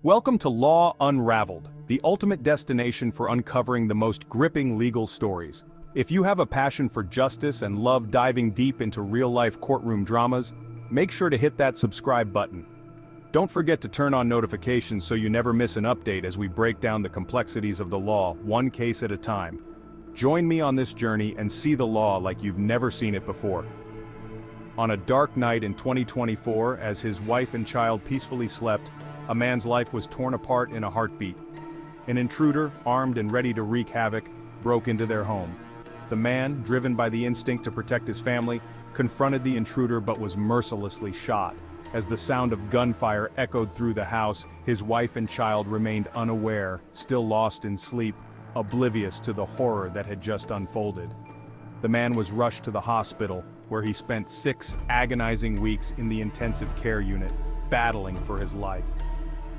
Welcome to Law Unraveled, the ultimate destination for uncovering the most gripping legal stories. If you have a passion for justice and love diving deep into real-life courtroom dramas, make sure to hit that subscribe button. Don't forget to turn on notifications so you never miss an update as we break down the complexities of the law, one case at a time. Join me on this journey and see the law like you've never seen it before. On a dark night in 2024, as his wife and child peacefully slept, a man's life was torn apart in a heartbeat. An intruder, armed and ready to wreak havoc, broke into their home. The man, driven by the instinct to protect his family, confronted the intruder but was mercilessly shot. As the sound of gunfire echoed through the house, his wife and child remained unaware, still lost in sleep, oblivious to the horror that had just unfolded. The man was rushed to the hospital, where he spent 6 agonizing weeks in the intensive care unit, battling for his life.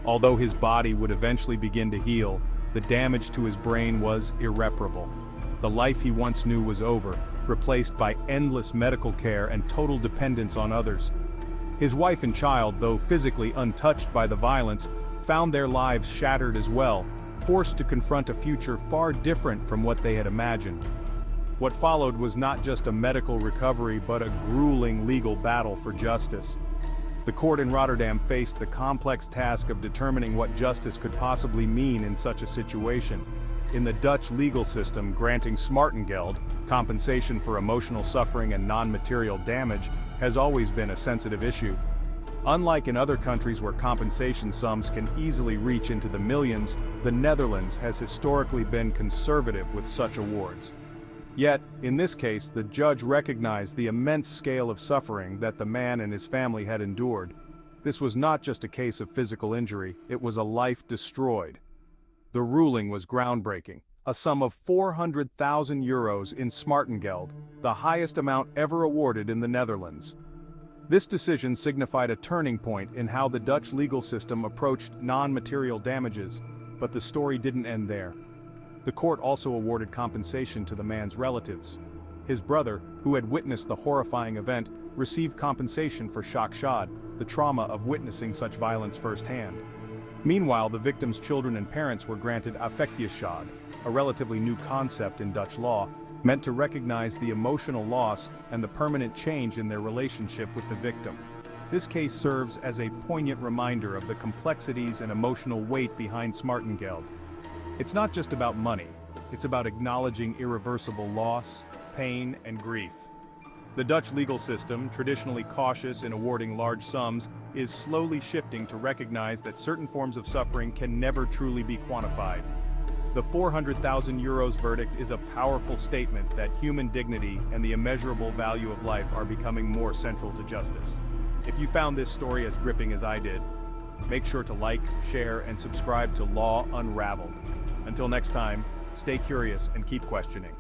Although his body would eventually begin to heal, the damage to his brain was irreparable. The life he once knew was over, replaced by endless medical care and total dependence on others. His wife and child, though physically untouched by the violence, found their lives shattered as well, forced to confront a future far different from what they had imagined. What followed was not just a medical recovery but a grueling legal battle for justice. The court in Rotterdam faced the complex task of determining what justice could possibly mean in such a situation. In the Dutch legal system, granting Smartengeld, compensation for emotional suffering and non-material damage, has always been a sensitive issue. Unlike in other countries where compensation sums can easily reach into the millions, the Netherlands has historically been conservative with such awards. Yet, in this case, the judge recognized the immense scale of suffering that the man and his family had endured. This was not just a case of physical injury, it was a life destroyed. The ruling was groundbreaking, a sum of €400,000 in Smartengeld, the highest amount ever awarded in the Netherlands. This decision signified a turning point in how the Dutch legal system approached non-material damages, but the story didn't end there. The court also awarded compensation to the man's relatives. His brother, who had witnessed the horrifying event, received compensation for schockschade, the trauma of witnessing such violence firsthand. Meanwhile, the victim's children and parents were granted affectieschade, a relatively new concept in Dutch law, meant to recognize the emotional loss and the permanent change in their relationship with the victim. This case serves as a poignant reminder of the complexities and emotional weight behind Smartengeld. It's not just about money, it's about acknowledging irreversible loss, pain, and grief. The Dutch legal system, traditionally cautious in awarding large sums, is slowly shifting to recognize that certain forms of suffering can never truly be quantified. The €400,000 verdict is a powerful statement that human dignity and the immeasurable value of life are becoming more central to justice. If you found this story as gripping as I did, make sure to like, share, and subscribe to Law Unraveled. Until next time, stay curious and keep questioning.